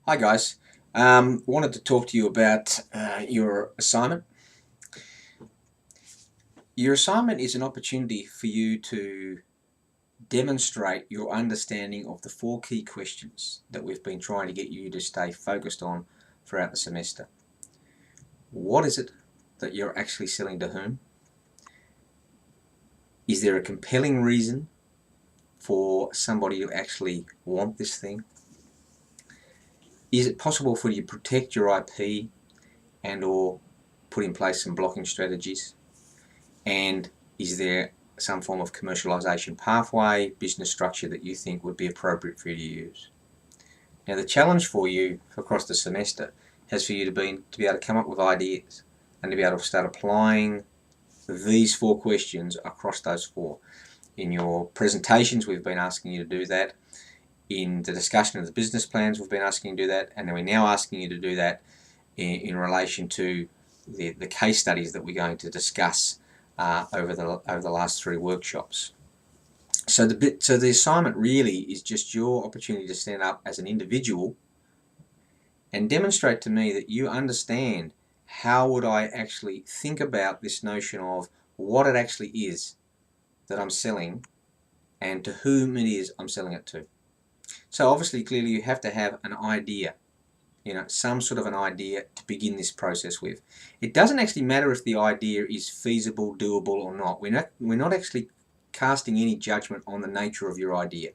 Hi guys, wanted to talk to you about your assignment. Your assignment is an opportunity for you to demonstrate your understanding of the 4 key questions that we've been trying to get you to stay focused on throughout the semester. What is it that you're actually selling to whom? Is there a compelling reason for somebody to actually want this thing? Is it possible for you to protect your IP and or put in place some blocking strategies? And is there some form of commercialization pathway, business structure that you think would be appropriate for you to use? Now the challenge for you across the semester has for you to be able to come up with ideas and to be able to start applying these 4 questions across those 4. In your presentations we've been asking you to do that. In the discussion of the business plans we've been asking you to do that, and then we're now asking you to do that in relation to the case studies that we're going to discuss over the last 3 workshops. So the assignment really is just your opportunity to stand up as an individual and demonstrate to me that you understand how would I actually think about this notion of what it actually is that I'm selling and to whom it is I'm selling it to. So obviously, clearly you have to have an idea, some sort of an idea to begin this process with. It doesn't actually matter if the idea is feasible, doable or not. We're not actually casting any judgment on the nature of your idea.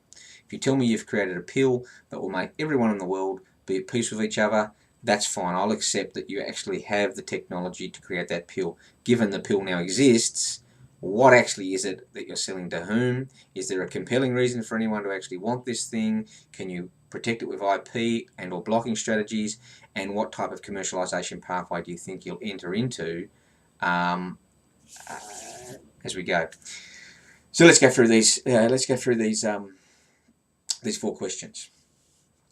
If you tell me you've created a pill that will make everyone in the world be at peace with each other, that's fine. I'll accept that you actually have the technology to create that pill. Given the pill now exists, what actually is it that you're selling to whom? Is there a compelling reason for anyone to actually want this thing? Can you protect it with IP and or blocking strategies? And what type of commercialization pathway do you think you'll enter into as we go? So let's go through these. These 4 questions.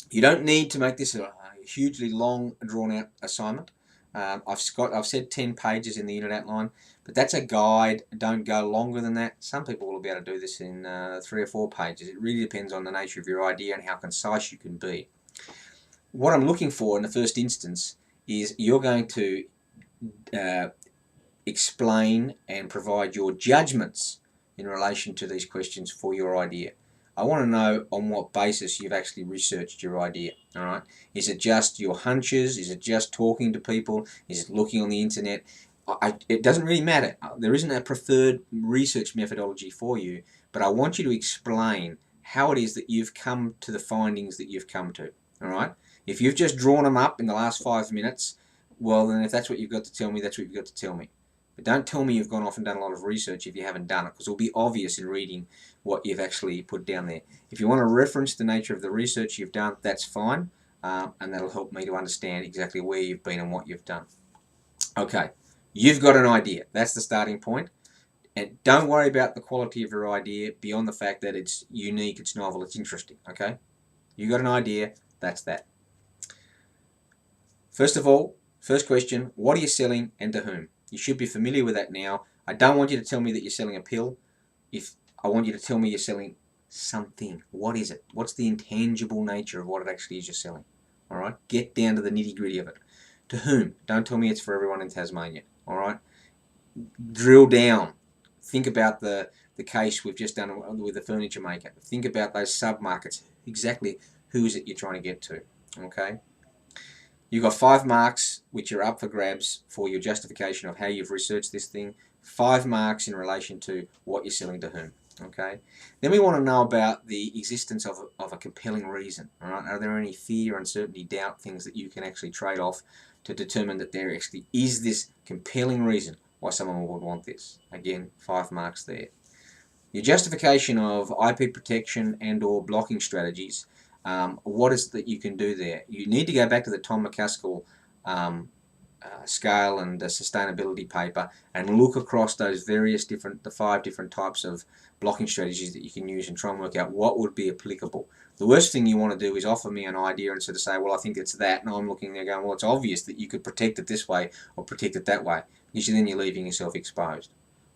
You don't need to make this a hugely long, drawn-out assignment. I've said 10 pages in the unit outline, but that's a guide. Don't go longer than that. Some people will be able to do this in 3 or 4 pages. It really depends on the nature of your idea and how concise you can be. What I'm looking for in the first instance is you're going to explain and provide your judgments in relation to these questions for your idea. I want to know on what basis you've actually researched your idea. All right? Is it just your hunches? Is it just talking to people? Is it looking on the internet? It doesn't really matter. There isn't a preferred research methodology for you, but I want you to explain how it is that you've come to the findings that you've come to. All right? If you've just drawn them up in the last 5 minutes, well, then if that's what you've got to tell me, that's what you've got to tell me. But don't tell me you've gone off and done a lot of research if you haven't done it, because it'll be obvious in reading what you've actually put down there. If you want to reference the nature of the research you've done, that's fine, and that'll help me to understand exactly where you've been and what you've done. Okay, you've got an idea. That's the starting point. And don't worry about the quality of your idea beyond the fact that it's unique, it's novel, it's interesting. Okay, you've got an idea, that's that. First of all, first question, what are you selling and to whom? You should be familiar with that now. I don't want you to tell me that you're selling a pill. I want you to tell me you're selling something. What is it? What's the intangible nature of what it actually is you're selling? All right? Get down to the nitty-gritty of it. To whom? Don't tell me it's for everyone in Tasmania. All right? Drill down. Think about the case we've just done with the furniture maker. Think about those sub-markets. Exactly who is it you're trying to get to? Okay? You've got 5 marks which are up for grabs for your justification of how you've researched this thing. 5 marks in relation to what you're selling to whom. Okay. Then we want to know about the existence of a compelling reason. All right. Are there any fear, uncertainty, doubt things that you can actually trade off to determine that there actually is this compelling reason why someone would want this? Again, 5 marks there. Your justification of IP protection and or blocking strategies. What is it that you can do there? You need to go back to the Tom McCaskill scale and the sustainability paper and look across those the 5 different types of blocking strategies that you can use and try and work out what would be applicable. The worst thing you want to do is offer me an idea and sort of say, well, I think it's that, and I'm looking there going, well, it's obvious that you could protect it this way or protect it that way, because then you're leaving yourself exposed.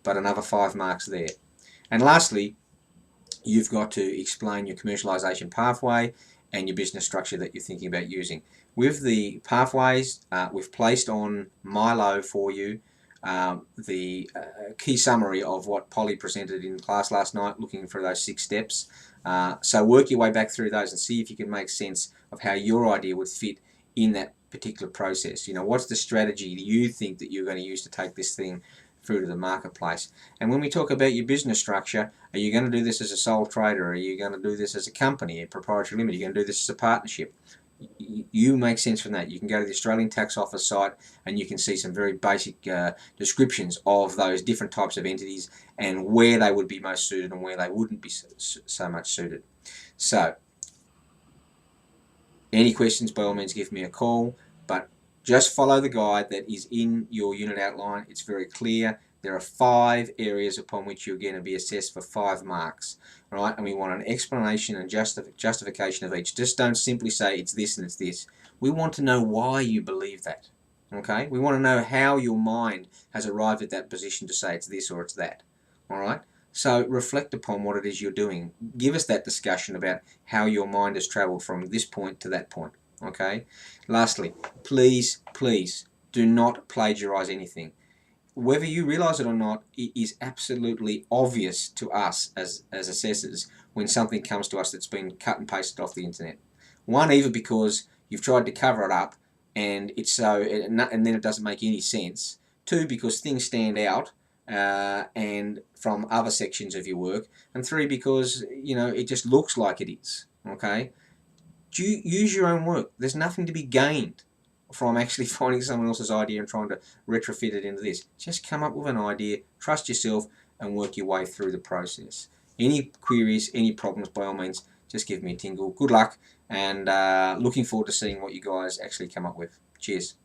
But another 5 marks there. And lastly, you've got to explain your commercialization pathway and your business structure that you're thinking about using. With the pathways, we've placed on Milo for you the key summary of what Polly presented in class last night, looking for those 6 steps. So work your way back through those and see if you can make sense of how your idea would fit in that particular process. What's the strategy you think that you're going to use to take this thing through to the marketplace? And when we talk about your business structure, are you going to do this as a sole trader? Are you going to do this as a company, a proprietary limited? Are you going to do this as a partnership? You make sense from that. You can go to the Australian Tax Office site and you can see some very basic descriptions of those different types of entities and where they would be most suited and where they wouldn't be so much suited. So, any questions, by all means give me a call, but just follow the guide that is in your unit outline. It's very clear. There are 5 areas upon which you're going to be assessed for 5 marks, right? And we want an explanation and justification of each. Just don't simply say it's this and it's this. We want to know why you believe that, okay? We want to know how your mind has arrived at that position to say it's this or it's that, all right? So reflect upon what it is you're doing. Give us that discussion about how your mind has travelled from this point to that point, okay? Lastly, please do not plagiarise anything. Whether you realise it or not, it is absolutely obvious to us as assessors when something comes to us that's been cut and pasted off the internet. One, either because you've tried to cover it up and and then it doesn't make any sense. 2, because things stand out and from other sections of your work. And 3, because it just looks like it is. Okay, use your own work. There's nothing to be gained from actually finding someone else's idea and trying to retrofit it into this. Just come up with an idea, trust yourself, and work your way through the process. Any queries, any problems, by all means, just give me a tingle. Good luck, and looking forward to seeing what you guys actually come up with. Cheers.